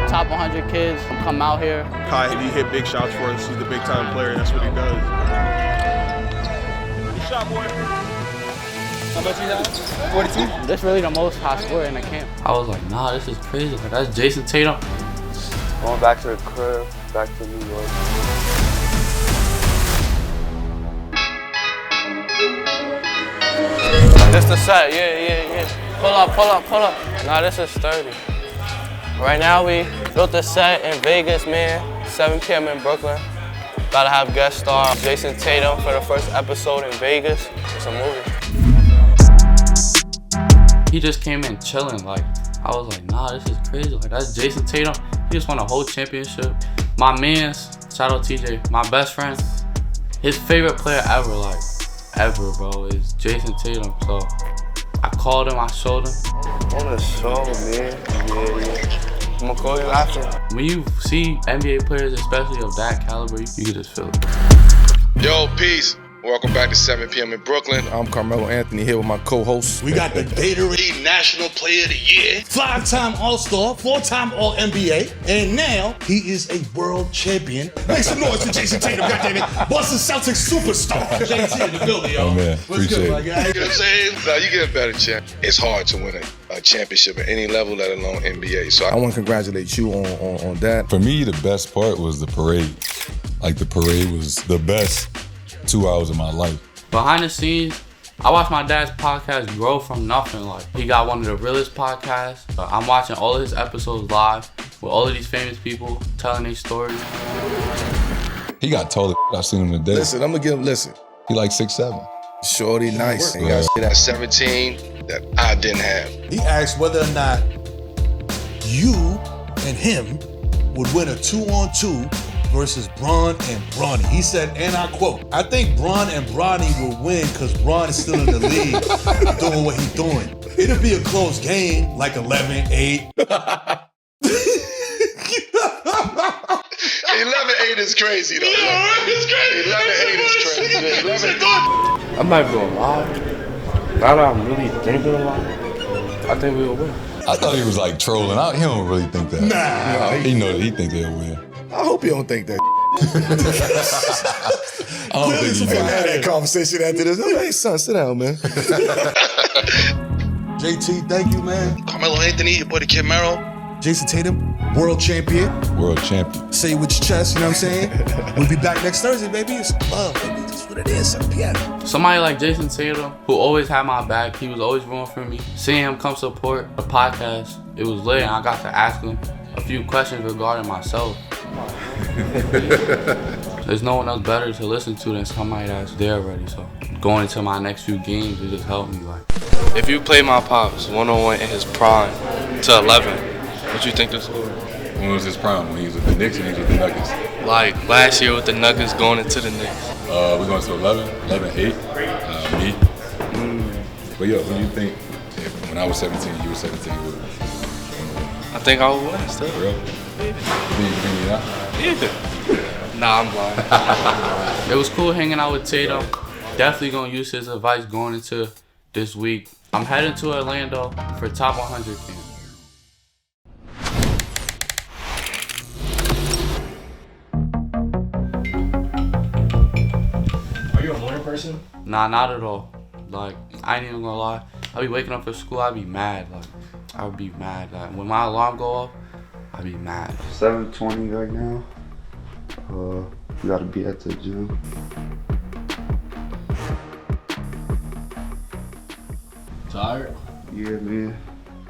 top 100 kids come out here. He hit big shots for us. He's a big time player, and that's what he does. Good shot, boy. How much you have? 42? This is really the most high score in the camp. I was like, nah, this is crazy. Like, that's Jayson Tatum. Going back to the crib, back to New York. This the set, yeah. Pull up. Nah, this is 30. Right now we built the set in Vegas, man. 7 p.m. in Brooklyn. Gotta have guest star Jayson Tatum for the first episode in Vegas. It's a movie. He just came in chilling. Like, I was like, nah, this is crazy. Like, that's Jayson Tatum. He just won a whole championship. My man's, shout out TJ, my best friend, his favorite player ever, bro, is Jayson Tatum. So I called him, I showed him. On the show, man. Yeah. I'm gonna call you after. When you see NBA players, especially of that caliber, you can just feel it. Yo, peace. Welcome back to 7 p.m. in Brooklyn. I'm Carmelo Anthony here with my co-host. We got the Gatorade National Player of the Year, 5-time All-Star, 4-time All-NBA, and now he is a world champion. Make some noise for Jayson Tatum, goddammit. Boston Celtics superstar. JT in the building, yo. Oh, man. What's good, my guy? You know what I'm saying? No, you get a better chance. It's hard to win a championship at any level, let alone NBA. So I want to congratulate you on that. For me, the best part was the parade. Like, the parade was the best 2 hours of my life. Behind the scenes, I watched my dad's podcast grow from nothing. Like, he got one of the realest podcasts. I'm watching all of his episodes live with all of these famous people telling their stories. He got taller. I seen him today. Listen, I'm gonna give him, listen. He like 6'7". Shorty, nice. he got shit at 17 that I didn't have. He asked whether or not you and him would win a 2-on-2 versus Bron and Bronny. He said, and I quote, I think Bron and Bronny will win because Bron is still in the league doing what he's doing. It'll be a close game, like 11-8. 11-8 is crazy, though. Yeah, it's crazy. 11-8 is crazy. 11-8. I'm not gonna lie. Now that I'm really thinking about it, I think we'll win. I thought he was like trolling. He don't really think that. Nah. He think they'll win. I hope you don't think that. I don't think he We're gonna have that conversation after this. Hey, son, sit down, man. JT, thank you, man. Carmelo Anthony, your boy the Kid Mero. Jayson Tatum, world champion. World champion. Say it with your chest, you know what I'm saying? We'll be back next Thursday, baby. It's love, baby. That's what it is, 7 p.m. Somebody like Jayson Tatum, who always had my back, he was always rooting for me. Seeing him come support the podcast, it was lit, and I got to ask him a few questions regarding myself. There's no one else better to listen to than somebody that's there already. So going into my next few games, it just helped me. Like, If you play my pops one-on-one in his prime to 11, what you think the score? When was his prime? When he was with the Knicks and he was with the Nuggets? Like last year with the Nuggets going into the Knicks. We're going to 11-8. Me. But yo, when you think, when I was 17, you were 17, I think I will win still. for real? You think you not? Yeah. Nah, I'm blind. it was cool hanging out with Tatum. Definitely gonna use his advice going into this week. I'm heading to Orlando for top 100 camp. Are you a morning person? Nah, not at all. Like, I ain't even gonna lie. I'll be waking up for school, I'd be mad. Like, I would be mad. Like, when my alarm go off, I'd be mad. 7:20 right now. We gotta be at the gym. Tired? Yeah, man.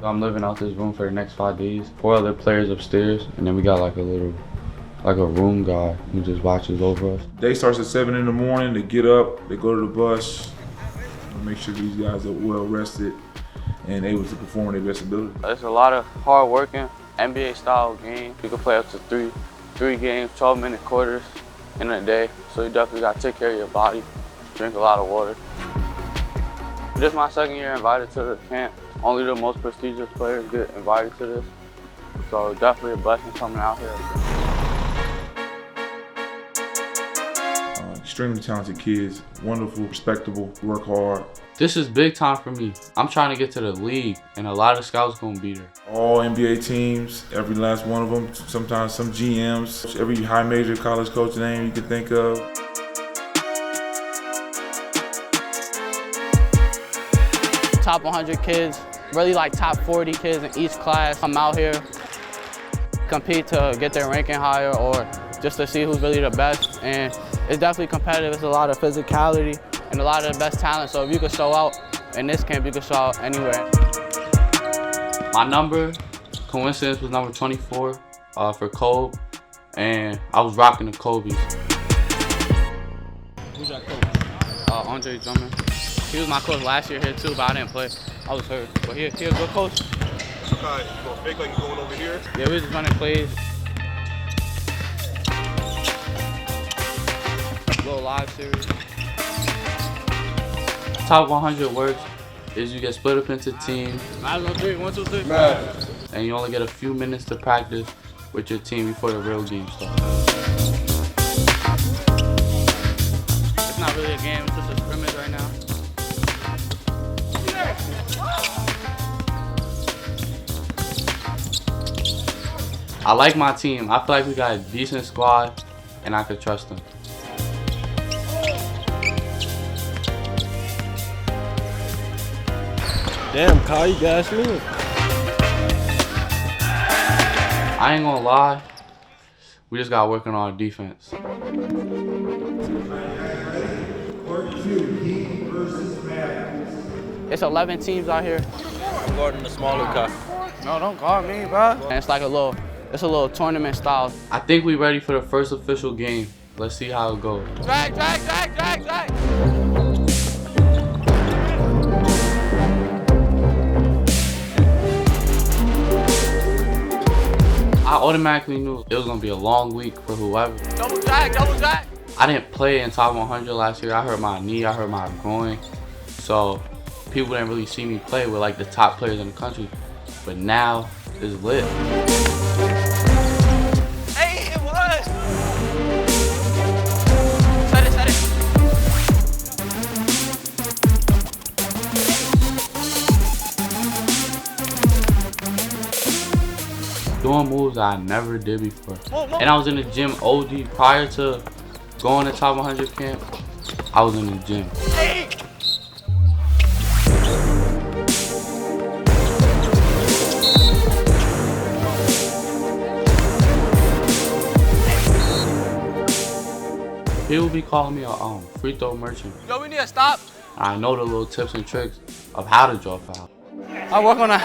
I'm living out this room for the next 5 days. 4 other players upstairs, and then we got like a room guy who just watches over us. Day starts at 7 in the morning. They get up, they go to the bus, make sure these guys are well rested and able to perform their best ability. It's a lot of hard working, NBA style game. You can play up to three games, 12-minute quarters in a day. So you definitely got to take care of your body, drink a lot of water. This is my second year invited to the camp. Only the most prestigious players get invited to this. So definitely a blessing coming out here. Extremely talented kids, wonderful, respectable, work hard. This is big time for me. I'm trying to get to the league, and a lot of scouts gonna be there. All NBA teams, every last one of them, sometimes some GMs, every high major college coach name you can think of. Top 100 kids, really like top 40 kids in each class come out here, compete to get their ranking higher or just to see who's really the best. And it's definitely competitive. It's a lot of physicality and a lot of the best talent. So if you could show out in this camp, you could show out anywhere. My number, coincidence, was number 24 for Kobe, and I was rocking the Kobe's. Who's your coach? Andre Drummond. He was my coach last year here too, but I didn't play. I was hurt. But he a good coach. Okay, you gonna fake like you're going over here? Yeah, we was just running plays. Little live series. Top 100 works is you get split up into teams. 1, 2, 3, 1, 2, 3. And you only get a few minutes to practice with your team before the real game starts. It's not really a game, it's just a scrimmage right now. I like my team. I feel like we got a decent squad, and I could trust them. Damn, Kyle, you gassed me. I ain't gonna lie, we just got working on our defense. It's 11 teams out here. I'm guarding the smaller guy. No, don't guard me, bro. And it's like a little tournament style. I think we ready for the first official game. Let's see how it goes. Drag, drag, drag, drag, drag. I automatically knew it was gonna be a long week for whoever. Double drag, double drag. I didn't play in top 100 last year. I hurt my knee, I hurt my groin. So people didn't really see me play with like the top players in the country. But now it's lit. Hey, it was. Set it, set it. Doing moves that I never did before. And I was in the gym OD prior to going to top 100 camp. I was in the gym. Hey. People be calling me a free throw merchant. Yo, we need to stop. I know the little tips and tricks of how to draw foul. I work on a.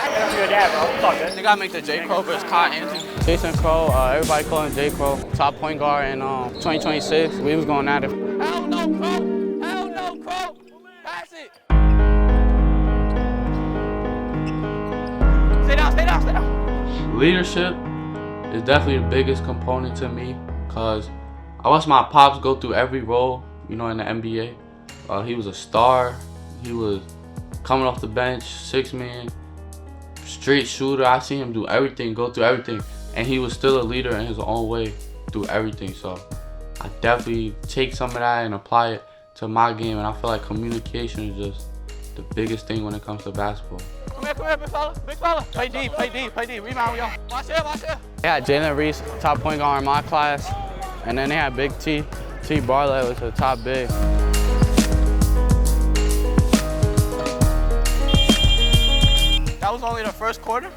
They gotta make the J. Crow versus Kai Anthony. Jayson Crow, everybody call him J. Crow. Top point guard in 2026. We was going at it. Hell no, Crow! Hell no, Crow! Pass it! Stay down, stay down, stay down. Leadership is definitely the biggest component to me, cause I watched my pops go through every role, you know, in the NBA. He was a star. He was coming off the bench, 6-man, straight shooter. I seen him do everything, go through everything, and he was still a leader in his own way through everything. So I definitely take some of that and apply it to my game, and I feel like communication is just the biggest thing when it comes to basketball. Come here, big fella, big fella. Play deep, play deep, play deep. Rebound, y'all. Watch here, watch here. They had Jalen Reese, top point guard in my class, and then they had Big T. T. Barlett was the top big. That was only the first quarter?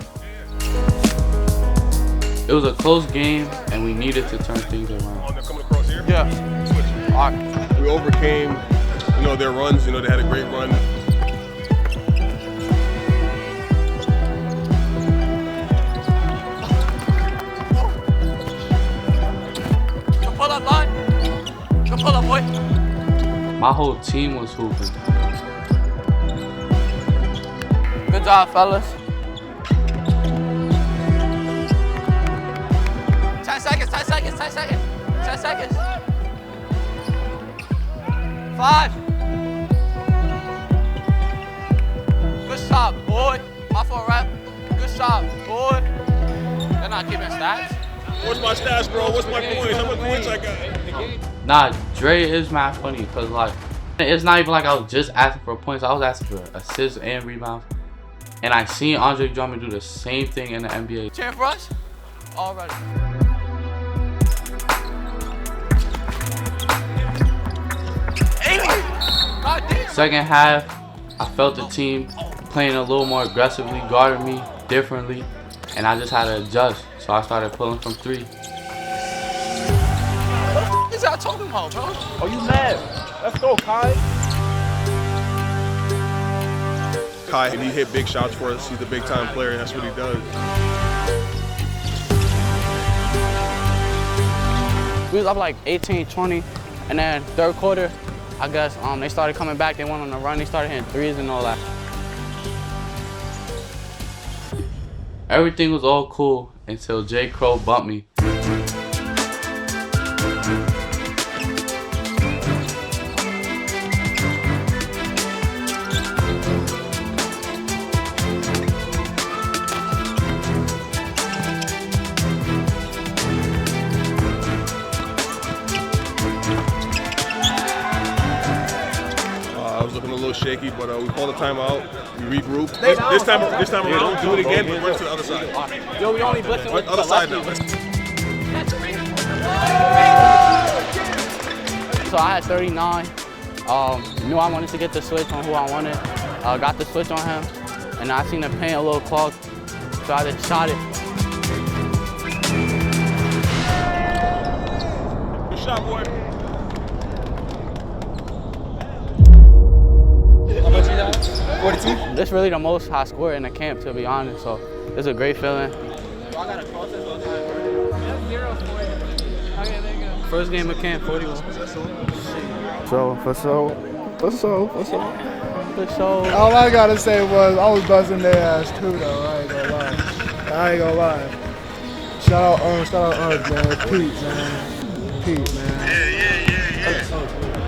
It was a close game, and we needed to turn things around. Oh, they're coming across here? Yeah. All right. We overcame, their runs. They had a great run. Come pull up, line. Come pull up, boy. My whole team was hooping. Good job, fellas. 10 seconds, 10 seconds, 10 seconds, 10 seconds. 5. Good shot, boy. My fault, rap. Good shot, boy. They're not keeping stats. What's my stats, bro? What's my points? How many points I got? Nah, Dre is mad funny, because like It's not even like I was just asking for points. I was asking for assists and rebounds. And I seen Andre Drummond do the same thing in the NBA. Champ rush? Already. Second half, I felt the team playing a little more aggressively, guarding me differently, and I just had to adjust. So I started pulling from three. What is y'all talking about, bro? Oh, you mad? Let's go, Kai. Kai, and he hit big shots for us. He's a big-time player, and that's what he does. We was up like 18, 20, and then third quarter, I guess they started coming back. They went on a run. They started hitting threes and all that. Everything was all cool until J. Crow bumped me. Shaky, but we called a timeout. We regrouped. This time around, do it again, but run to the other side. Yo, we only blitzing with other side now. So I had 39. Knew I wanted to get the switch on who I wanted. Got the switch on him, and I seen the paint a little clogged, so I just shot it. Good shot, boy. How much you got? 42? This is really the most I scored in the camp, to be honest, so it's a great feeling. First game of camp, 41. For sure. All I gotta say was I was buzzing their ass too, though. I ain't gonna lie. Shout out Ernst, man. Pete, man.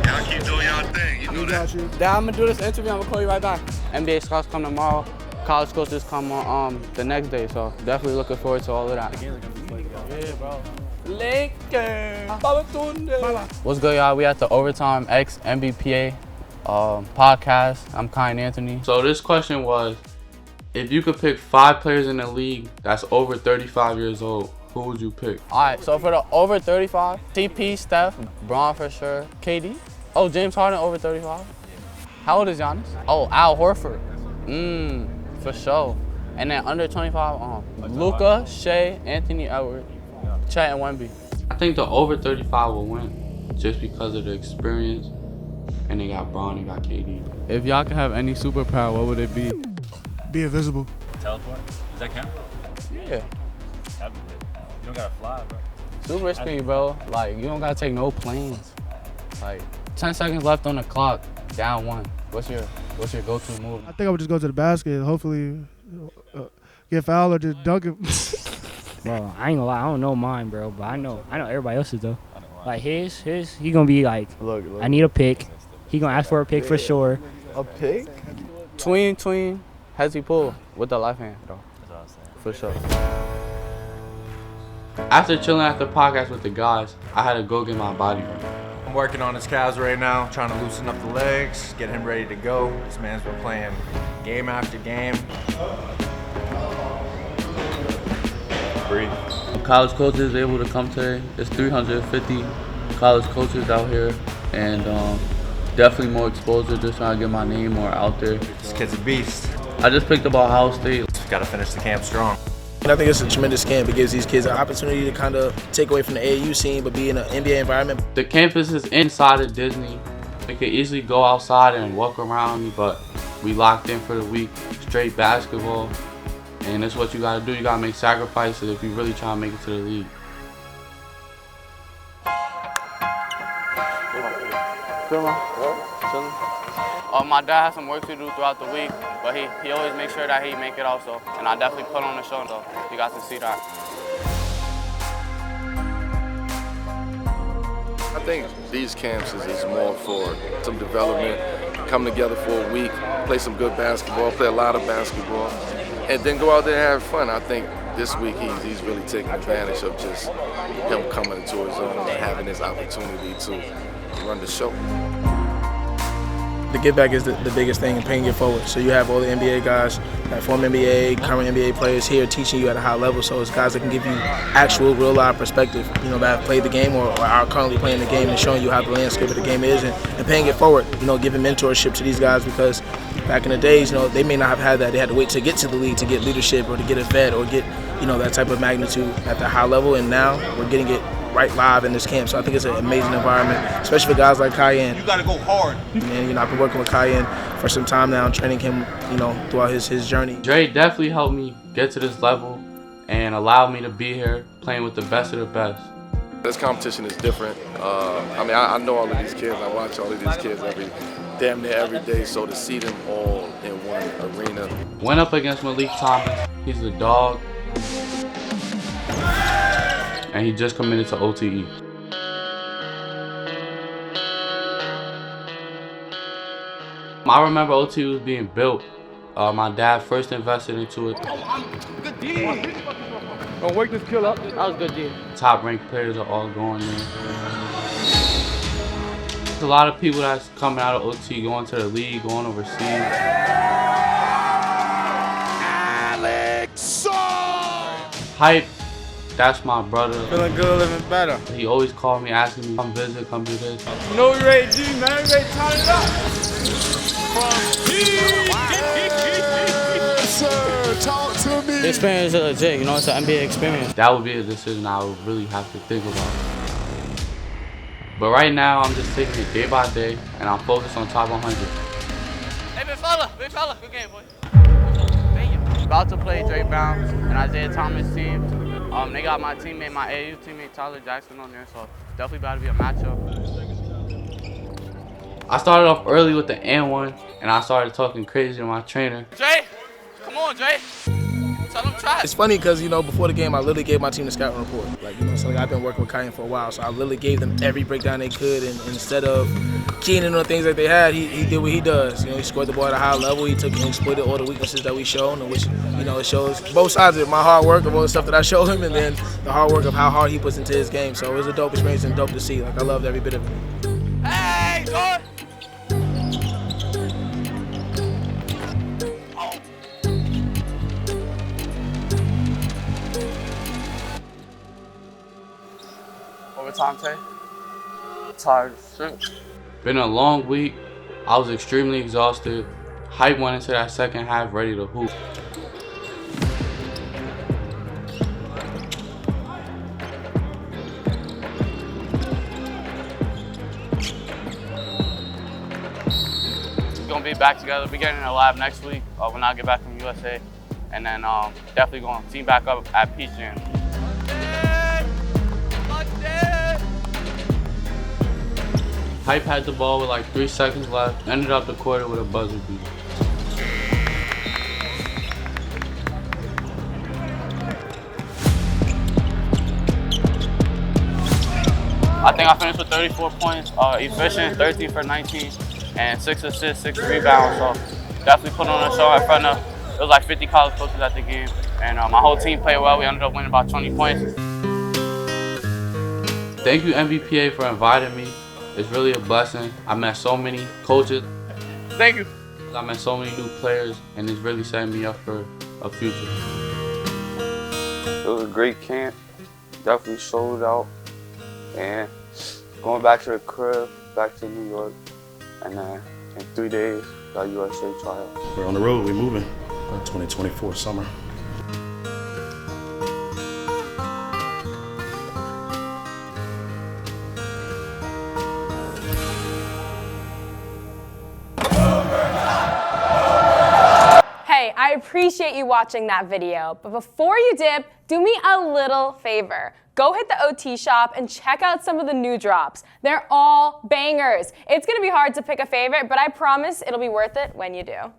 Y'all keep doing y'all thing. You know that. Yeah, I'm gonna do this interview. I'm gonna call you right back. NBA scouts come tomorrow. College coaches come on the next day. So definitely looking forward to all of that. Yeah, bro. What's good, y'all? We at the Overtime X NBPA podcast. I'm Kiyan Anthony. So this question was, if you could pick 5 players in the league that's over 35 years old, who would you pick? All right, so for the over 35, TP, Steph, Bron for sure, KD. Oh, James Harden over 35. How old is Giannis? Oh, Al Horford. For sure. And then under 25, Luka, Shea, Anthony Edwards, Chet, and Wemby. I think the over 35 will win, just because of the experience, and they got Bron, they got KD. If y'all could have any superpower, what would it be? Be invisible. Teleport? Does that count? Yeah. You don't gotta fly, bro. Super speed, bro. Like, you don't gotta take no planes. Like, 10 seconds left on the clock, down 1. What's your go-to move? I think I would just go to the basket, hopefully get fouled or just dunk it. Bro, I ain't gonna lie, I don't know mine, bro, but I know everybody else's though. Like his, he gonna be like, look. I need a pick. He gonna ask for a pick for sure. A pick? Tween, hezzy pull with the left hand, though. That's what I was saying. For sure. After chilling at the podcast with the guys, I had to go get my body ready. I'm working on his calves right now, trying to loosen up the legs, get him ready to go. This man's been playing game after game. Breathe. College coaches able to come today. There's 350 college coaches out here, and definitely more exposure, just trying to get my name more out there. This kid's a beast. I just picked up Ohio State. Got to finish the camp strong. And I think it's a tremendous camp. It gives these kids an opportunity to kind of take away from the AAU scene, but be in an NBA environment. The campus is inside of Disney. We could easily go outside and walk around, but we locked in for the week. Straight basketball. And that's what you gotta do. You gotta make sacrifices if you really try to make it to the league. My dad has some work to do throughout the week, but he always makes sure that he make it also. And I definitely put on the show, so you got to see that. I think these camps is more for some development, come together for a week, play some good basketball, play a lot of basketball, and then go out there and have fun. I think this week he's really taking advantage of just him coming into his own and having this opportunity to run the show. The give back is the biggest thing in paying it forward. So you have all the NBA guys, former NBA, current NBA players here teaching you at a high level. So it's guys that can give you actual, real life perspective, you know, that have played the game or are currently playing the game and showing you how the landscape of the game is and paying it forward. You know, giving mentorship to these guys because back in the days, you know, they may not have had that. They had to wait to get to the league to get leadership or to get a vet or get, you know, that type of magnitude at the high level. And now we're getting it right live in this camp. So I think it's an amazing environment, especially for guys like Kiyan. You got to go hard. And, you know, I've been working with Kiyan for some time now, training him, you know, throughout his journey. Dre definitely helped me get to this level and allowed me to be here playing with the best of the best. This competition is different. I mean, I know all of these kids. I watch all of these kids damn near every day. So to see them all in one arena. Went up against Malik Thomas. He's a dog. And he just committed to OTE. I remember OTE was being built. My dad first invested into it. Good D. Don't wake this kill up. That was good D. Top ranked players are all going in. There's a lot of people that's coming out of OT, going to the league, going overseas. Alex! Hype, that's my brother. Feeling good, living better. He always called me, asking me, come visit, come do this. You know we ready to do, man. We ready to turn it up. Talk to me. The experience is legit, you know, it's an NBA experience. That would be a decision I would really have to think about. But right now, I'm just taking it day by day, and I'm focused on top 100. Hey, big fella, good game, boy. About to play Dre Brown's and Isaiah Thomas' team. They got my teammate, my AU teammate Tyler Jackson on there, so definitely about to be a matchup. I started off early with the N1, and I started talking crazy to my trainer. Dre, come on, Dre. Tell them try. It's funny because, you know, before the game, I literally gave my team the scouting report. Like, you know, so like I've been working with Kiyan for a while, so I literally gave them every breakdown they could, and instead of keying in on things that they had, he did what he does. You know, he scored the ball at a high level. He took and exploited all the weaknesses that we showed, and which, you know, it shows both sides of it. My hard work of all the stuff that I showed him, and then the hard work of how hard he puts into his game. So it was a dope experience and dope to see. Like, I loved every bit of it. Hey, George! Overtime, Tay. Tired as shit. Been a long week. I was extremely exhausted. Hype went into that second half ready to hoop. We're gonna be back together. We're getting in the lab next week when I get back from USA. And then definitely gonna team back up at Peach Jam. Hype had the ball with like 3 seconds left. Ended up the quarter with a buzzer beat. I think I finished with 34 points, efficient, 13 for 19, and 6 assists, 6 rebounds. So definitely put on a show in front of, it was like 50 college coaches at the game. And my whole team played well. We ended up winning about 20 points. Thank you NBPA for inviting me. It's really a blessing. I met so many coaches. Thank you. I met so many new players, and it's really setting me up for a future. It was a great camp. Definitely sold out. And going back to the crib, back to New York, and then in 3 days, got USA trial. We're on the road, we're moving. 2024 summer. I appreciate you watching that video, but before you dip, do me a little favor. Go hit the OT shop and check out some of the new drops. They're all bangers. It's gonna be hard to pick a favorite, but I promise it'll be worth it when you do.